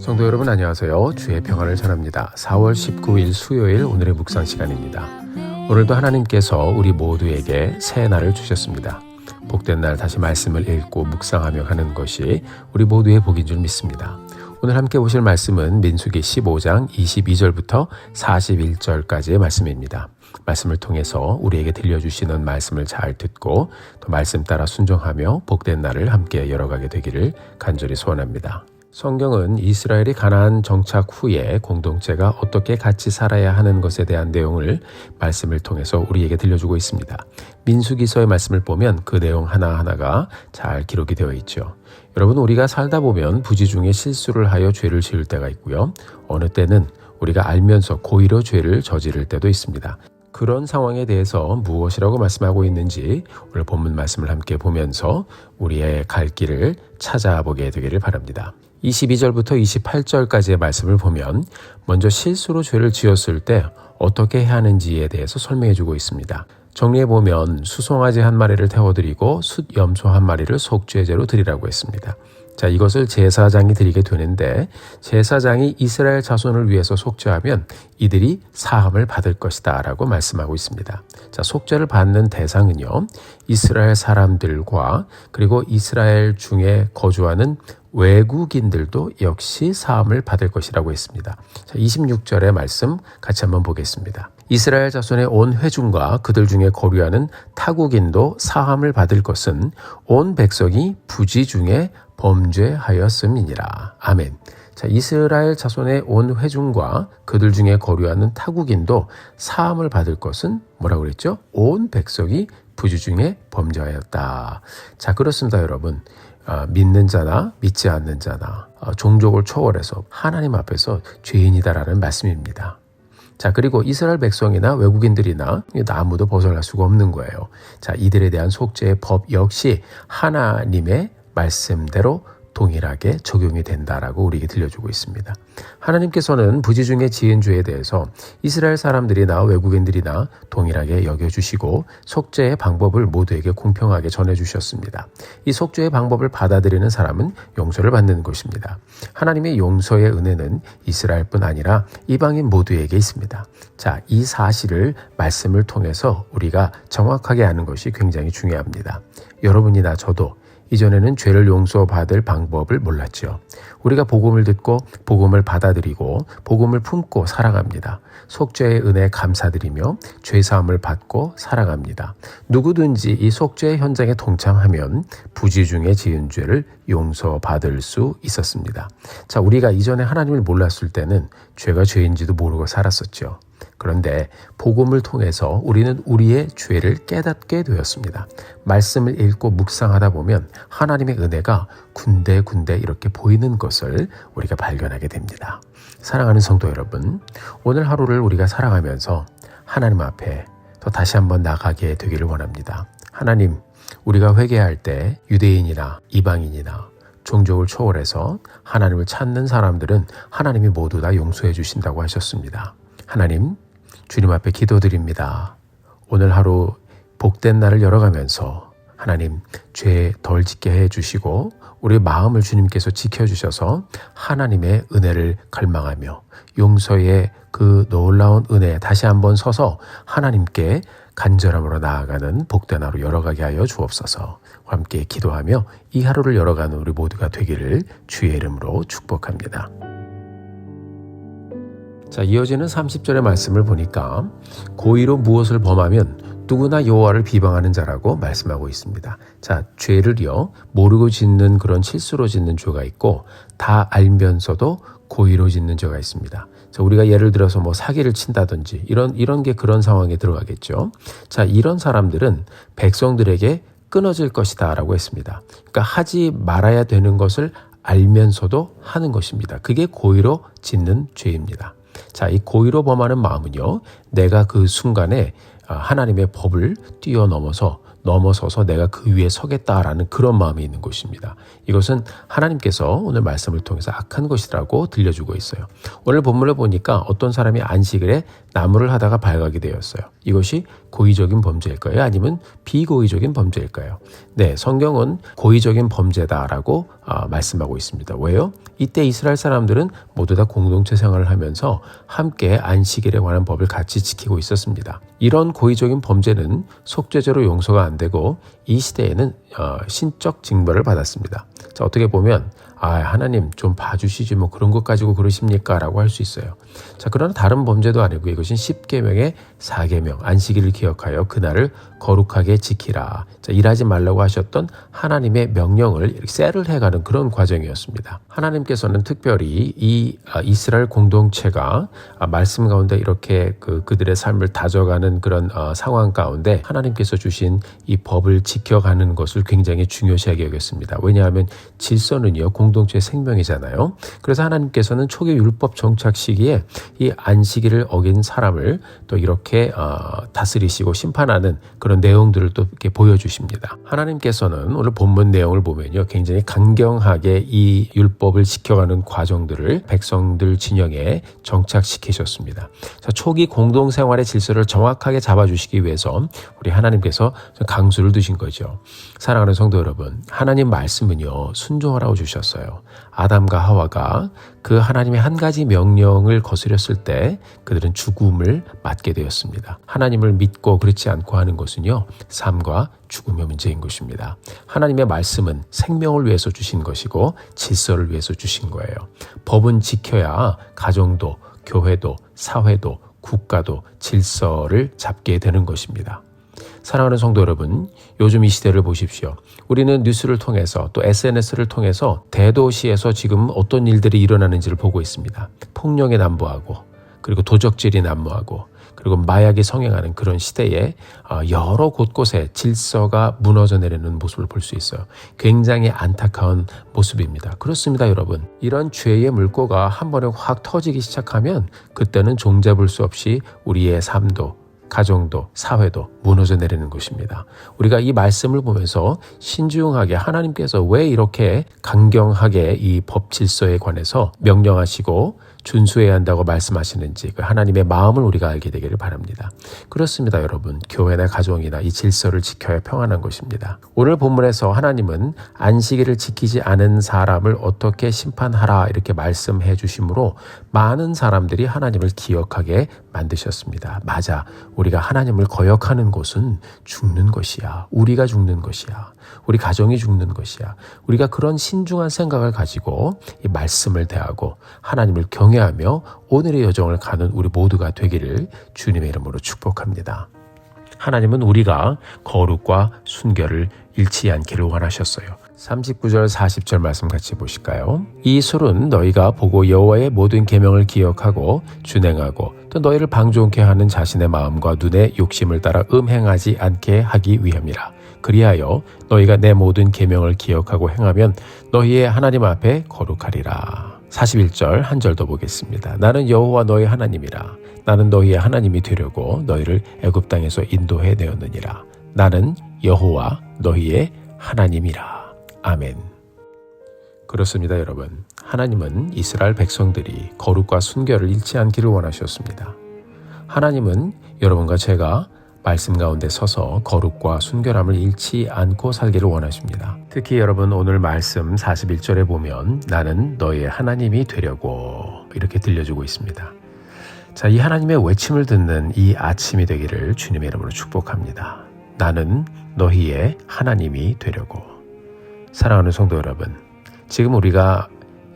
성도 여러분 안녕하세요. 주의 평안을 전합니다. 4월 19일 수요일 오늘의 묵상 시간입니다. 오늘도 하나님께서 우리 모두에게 새 날을 주셨습니다. 복된 날 다시 말씀을 읽고 묵상하며 가는 것이 우리 모두의 복인 줄 믿습니다. 오늘 함께 보실 말씀은 민수기 15장 22절부터 41절까지의 말씀입니다. 말씀을 통해서 우리에게 들려주시는 말씀을 잘 듣고 또 말씀 따라 순종하며 복된 날을 함께 열어가게 되기를 간절히 소원합니다. 성경은 이스라엘이 가나안 정착 후에 공동체가 어떻게 같이 살아야 하는 것에 대한 내용을 말씀을 통해서 우리에게 들려주고 있습니다. 민수기서의 말씀을 보면 그 내용 하나하나가 잘 기록이 되어 있죠. 여러분, 우리가 살다 보면 부지 중에 실수를 하여 죄를 지을 때가 있고요. 어느 때는 우리가 알면서 고의로 죄를 저지를 때도 있습니다. 그런 상황에 대해서 무엇이라고 말씀하고 있는지 오늘 본문 말씀을 함께 보면서 우리의 갈 길을 찾아보게 되기를 바랍니다. 22절부터 28절까지의 말씀을 보면 먼저 실수로 죄를 지었을 때 어떻게 해야 하는지에 대해서 설명해 주고 있습니다. 정리해보면 수송아지 한 마리를 태워드리고 숫염소 한 마리를 속죄제로 드리라고 했습니다. 자, 이것을 제사장이 드리게 되는데 제사장이 이스라엘 자손을 위해서 속죄하면 이들이 사함을 받을 것이다 라고 말씀하고 있습니다. 자, 속죄를 받는 대상은요, 이스라엘 사람들과 그리고 이스라엘 중에 거주하는 외국인들도 역시 사함을 받을 것이라고 했습니다. 자, 26절의 말씀 같이 한번 보겠습니다. 이스라엘 자손의 온 회중과 그들 중에 거류하는 타국인도 사함을 받을 것은 온 백성이 부지 중에 범죄하였음이니라. 아멘. 자, 이스라엘 자손의 온 회중과 그들 중에 거류하는 타국인도 사함을 받을 것은 뭐라고 그랬죠? 온 백성이 부지 중에 범죄하였다. 자, 그렇습니다, 여러분. 믿는 자나 믿지 않는 자나 종족을 초월해서 하나님 앞에서 죄인이다라는 말씀입니다. 자, 그리고 이스라엘 백성이나 외국인들이나 아무도 벗어날 수가 없는 거예요. 자, 이들에 대한 속죄의 법 역시 하나님의 말씀대로 동일하게 적용이 된다라고 우리에게 들려주고 있습니다. 하나님께서는 부지 중에 지은 죄에 대해서 이스라엘 사람들이나 외국인들이나 동일하게 여겨주시고 속죄의 방법을 모두에게 공평하게 전해주셨습니다. 이 속죄의 방법을 받아들이는 사람은 용서를 받는 것입니다. 하나님의 용서의 은혜는 이스라엘뿐 아니라 이방인 모두에게 있습니다. 자, 이 사실을 말씀을 통해서 우리가 정확하게 아는 것이 굉장히 중요합니다. 여러분이나 저도 이전에는 죄를 용서받을 방법을 몰랐죠. 우리가 복음을 듣고 복음을 받아들이고 복음을 품고 살아갑니다. 속죄의 은혜에 감사드리며 죄사함을 받고 살아갑니다. 누구든지 이 속죄의 현장에 동참하면 부지 중에 지은 죄를 용서받을 수 있었습니다. 자, 우리가 이전에 하나님을 몰랐을 때는 죄가 죄인지도 모르고 살았었죠. 그런데 복음을 통해서 우리는 우리의 죄를 깨닫게 되었습니다. 말씀을 읽고 묵상하다 보면 하나님의 은혜가 군데군데 이렇게 보이는 것을 우리가 발견하게 됩니다. 사랑하는 성도 여러분, 오늘 하루를 우리가 살아가면서 하나님 앞에 또 다시 한번 나가게 되기를 원합니다. 하나님, 우리가 회개할 때 유대인이나 이방인이나 종족을 초월해서 하나님을 찾는 사람들은 하나님이 모두 다 용서해 주신다고 하셨습니다. 하나님, 주님 앞에 기도드립니다. 오늘 하루 복된 날을 열어가면서 하나님 죄 덜 짓게 해주시고 우리 마음을 주님께서 지켜주셔서 하나님의 은혜를 갈망하며 용서의 그 놀라운 은혜에 다시 한번 서서 하나님께 간절함으로 나아가는 복된 하루 열어가게 하여 주옵소서. 함께 기도하며 이 하루를 열어가는 우리 모두가 되기를 주의 이름으로 축복합니다. 자, 이어지는 30절의 말씀을 보니까 고의로 무엇을 범하면 누구나 여호와를 비방하는 자라고 말씀하고 있습니다. 자, 죄를요 모르고 짓는 그런 실수로 짓는 죄가 있고 다 알면서도 고의로 짓는 죄가 있습니다. 자, 우리가 예를 들어서 뭐 사기를 친다든지 이런 게 그런 상황에 들어가겠죠. 자, 이런 사람들은 백성들에게 끊어질 것이다라고 했습니다. 그러니까 하지 말아야 되는 것을 알면서도 하는 것입니다. 그게 고의로 짓는 죄입니다. 자, 이 고의로 범하는 마음은요, 내가 그 순간에 하나님의 법을 뛰어넘어서 넘어서서 내가 그 위에 서겠다라는 그런 마음이 있는 것입니다. 이것은 하나님께서 오늘 말씀을 통해서 악한 것이라고 들려주고 있어요. 오늘 본문을 보니까 어떤 사람이 안식일에 나무를 하다가 발각이 되었어요. 이것이 고의적인 범죄일까요? 아니면 비고의적인 범죄일까요? 네, 성경은 고의적인 범죄다라고 말씀하고 있습니다. 왜요? 이때 이스라엘 사람들은 모두 다 공동체 생활을 하면서 함께 안식일에 관한 법을 같이 지키고 있었습니다. 이런 고의적인 범죄는 속죄죄로 용서가 안 되고 이 시대에는 신적 징벌을 받았습니다. 자, 어떻게 보면 하나님 좀 봐주시지 뭐 그런 것 가지고 그러십니까? 라고 할 수 있어요. 자, 그러나 다른 범죄도 아니고 이것은 10계명의 4계명 안식일을 기억하여 그날을 거룩하게 지키라. 자, 일하지 말라고 하셨던 하나님의 명령을 이렇게 셀을 해가는 그런 과정이었습니다. 하나님께서는 특별히 이 이스라엘 공동체가 말씀 가운데 이렇게 그들의 삶을 다져가는 그런 상황 가운데 하나님께서 주신 이 법을 지켜가는 것을 굉장히 중요시하게 여겼습니다. 왜냐하면 질서는요 공동체의 생명이잖아요. 그래서 하나님께서는 초기 율법 정착 시기에 이 안식일을 어긴 사람을 또 이렇게 다스리시고 심판하는 그런 내용들을 또 이렇게 보여주십니다. 하나님께서는 오늘 본문 내용을 보면요 굉장히 강경하게 이 율법을 지켜가는 과정들을 백성들 진영에 정착시키셨습니다. 자, 초기 공동생활의 질서를 정확하게 잡아주시기 위해서 우리 하나님께서 강수를 두신 거죠. 사랑하는 성도 여러분, 하나님 말씀은요 순종하라고 주셨어요. 아담과 하와가 그 하나님의 한 가지 명령을 거스렸을 때 그들은 죽음을 맞게 되었습니다. 하나님을 믿고 그렇지 않고 하는 것은요 삶과 죽음의 문제인 것입니다. 하나님의 말씀은 생명을 위해서 주신 것이고 질서를 위해서 주신 거예요. 법은 지켜야 가정도 교회도 사회도 국가도 질서를 잡게 되는 것입니다. 사랑하는 성도 여러분, 요즘 이 시대를 보십시오. 우리는 뉴스를 통해서 또 SNS를 통해서 대도시에서 지금 어떤 일들이 일어나는지를 보고 있습니다. 폭력이 난무하고 그리고 도적질이 난무하고 그리고 마약이 성행하는 그런 시대에 여러 곳곳에 질서가 무너져 내리는 모습을 볼 수 있어요. 굉장히 안타까운 모습입니다. 그렇습니다, 여러분. 이런 죄의 물꼬가 한 번에 확 터지기 시작하면 그때는 종잡을 수 없이 우리의 삶도 가정도 사회도 무너져 내리는 것입니다. 우리가 이 말씀을 보면서 신중하게 하나님께서 왜 이렇게 강경하게 이 법 질서에 관해서 명령하시고 준수해야 한다고 말씀하시는지 그 하나님의 마음을 우리가 알게 되기를 바랍니다. 그렇습니다, 여러분. 교회나 가정이나 이 질서를 지켜야 평안한 것입니다. 오늘 본문에서 하나님은 안식일을 지키지 않은 사람을 어떻게 심판하라 이렇게 말씀해 주심으로 많은 사람들이 하나님을 기억하게 만드셨습니다. 맞아. 우리가 하나님을 거역하는 곳은 죽는 것이야. 우리가 죽는 것이야. 우리 가정이 죽는 것이야. 우리가 그런 신중한 생각을 가지고 이 말씀을 대하고 하나님을 경외하며 오늘의 여정을 가는 우리 모두가 되기를 주님의 이름으로 축복합니다. 하나님은 우리가 거룩과 순결을 잃지 않기를 원하셨어요. 39절 40절 말씀 같이 보실까요? 이 술은 너희가 보고 여호와의 모든 계명을 기억하고 준행하고 또 너희를 방종케 하는 자신의 마음과 눈의 욕심을 따라 음행하지 않게 하기 위함이라. 그리하여 너희가 내 모든 계명을 기억하고 행하면 너희의 하나님 앞에 거룩하리라. 41절 한 절 더 보겠습니다. 나는 여호와 너희 하나님이라. 나는 너희의 하나님이 되려고 너희를 애굽 땅에서 인도해 내었느니라. 나는 여호와 너희의 하나님이라. 아멘. 그렇습니다, 여러분. 하나님은 이스라엘 백성들이 거룩과 순결을 잃지 않기를 원하셨습니다. 하나님은 여러분과 제가 말씀 가운데 서서 거룩과 순결함을 잃지 않고 살기를 원하십니다. 특히 여러분 오늘 말씀 41절에 보면 나는 너희의 하나님이 되려고 이렇게 들려주고 있습니다. 자, 이 하나님의 외침을 듣는 이 아침이 되기를 주님의 이름으로 축복합니다. 나는 너희의 하나님이 되려고. 사랑하는 성도 여러분, 지금 우리가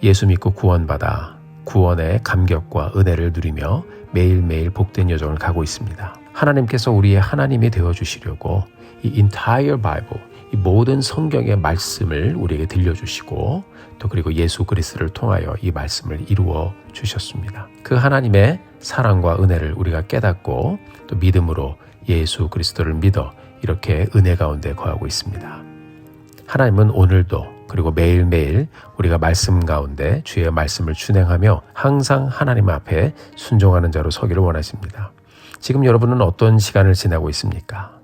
예수 믿고 구원받아 구원의 감격과 은혜를 누리며 매일매일 복된 여정을 가고 있습니다. 하나님께서 우리의 하나님이 되어주시려고 이 entire Bible, 이 모든 성경의 말씀을 우리에게 들려주시고 또 그리고 예수 그리스도를 통하여 이 말씀을 이루어 주셨습니다. 그 하나님의 사랑과 은혜를 우리가 깨닫고 또 믿음으로 예수 그리스도를 믿어 이렇게 은혜 가운데 거하고 있습니다. 하나님은 오늘도 그리고 매일매일 우리가 말씀 가운데 주의 말씀을 준행하며 항상 하나님 앞에 순종하는 자로 서기를 원하십니다. 지금 여러분은 어떤 시간을 지나고 있습니까?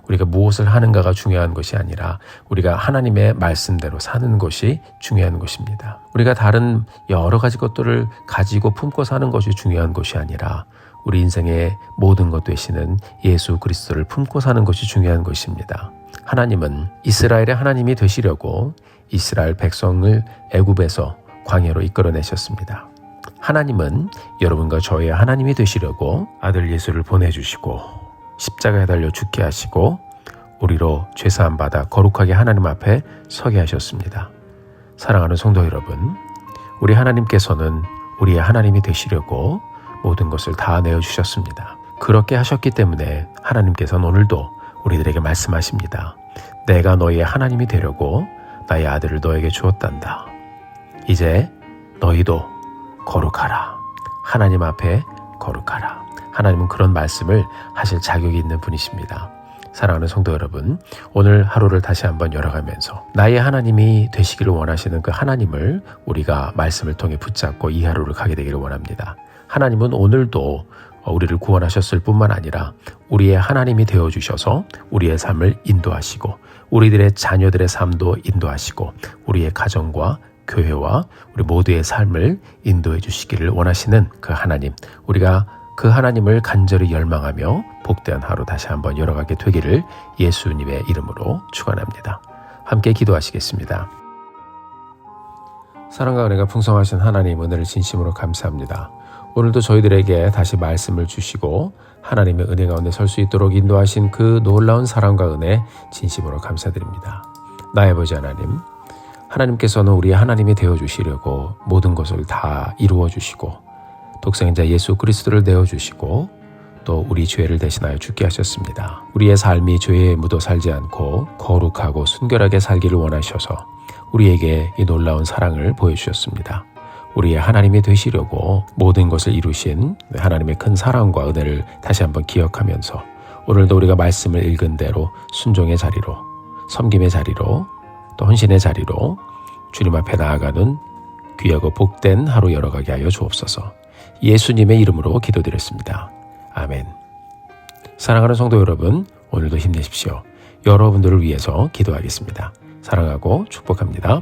우리가 무엇을 하는가가 중요한 것이 아니라 우리가 하나님의 말씀대로 사는 것이 중요한 것입니다. 우리가 다른 여러 가지 것들을 가지고 품고 사는 것이 중요한 것이 아니라 우리 인생의 모든 것 되시는 예수 그리스도를 품고 사는 것이 중요한 것입니다. 하나님은 이스라엘의 하나님이 되시려고 이스라엘 백성을 애굽에서 광야로 이끌어내셨습니다. 하나님은 여러분과 저의 하나님이 되시려고 아들 예수를 보내주시고 십자가에 달려 죽게 하시고 우리로 죄사함 받아 거룩하게 하나님 앞에 서게 하셨습니다. 사랑하는 성도 여러분, 우리 하나님께서는 우리의 하나님이 되시려고 모든 것을 다 내어주셨습니다. 그렇게 하셨기 때문에 하나님께서는 오늘도 우리들에게 말씀하십니다. 내가 너희의 하나님이 되려고 나의 아들을 너에게 주었단다. 이제 너희도 거룩하라. 하나님 앞에 거룩하라. 하나님은 그런 말씀을 하실 자격이 있는 분이십니다. 사랑하는 성도 여러분, 오늘 하루를 다시 한번 열어가면서 나의 하나님이 되시기를 원하시는 그 하나님을 우리가 말씀을 통해 붙잡고 이 하루를 가게 되기를 원합니다. 하나님은 오늘도 우리를 구원하셨을 뿐만 아니라 우리의 하나님이 되어주셔서 우리의 삶을 인도하시고 우리들의 자녀들의 삶도 인도하시고 우리의 가정과 교회와 우리 모두의 삶을 인도해 주시기를 원하시는 그 하나님, 우리가 그 하나님을 간절히 열망하며 복되한 하루 다시 한번 열어가게 되기를 예수님의 이름으로 축원합니다. 함께 기도하시겠습니다. 사랑과 은혜가 풍성하신 하나님, 은혜를 진심으로 감사합니다. 오늘도 저희들에게 다시 말씀을 주시고 하나님의 은혜 가운데 설 수 있도록 인도하신 그 놀라운 사랑과 은혜 진심으로 감사드립니다. 나의 아버지 하나님, 하나님께서는 우리의 하나님이 되어주시려고 모든 것을 다 이루어주시고 독생자 예수 그리스도를 내어주시고 또 우리 죄를 대신하여 죽게 하셨습니다. 우리의 삶이 죄에 묻어 살지 않고 거룩하고 순결하게 살기를 원하셔서 우리에게 이 놀라운 사랑을 보여주셨습니다. 우리의 하나님이 되시려고 모든 것을 이루신 하나님의 큰 사랑과 은혜를 다시 한번 기억하면서 오늘도 우리가 말씀을 읽은 대로 순종의 자리로, 섬김의 자리로, 또 헌신의 자리로 주님 앞에 나아가는 귀하고 복된 하루 열어가게 하여 주옵소서. 예수님의 이름으로 기도드렸습니다. 아멘. 사랑하는 성도 여러분, 오늘도 힘내십시오. 여러분들을 위해서 기도하겠습니다. 사랑하고 축복합니다.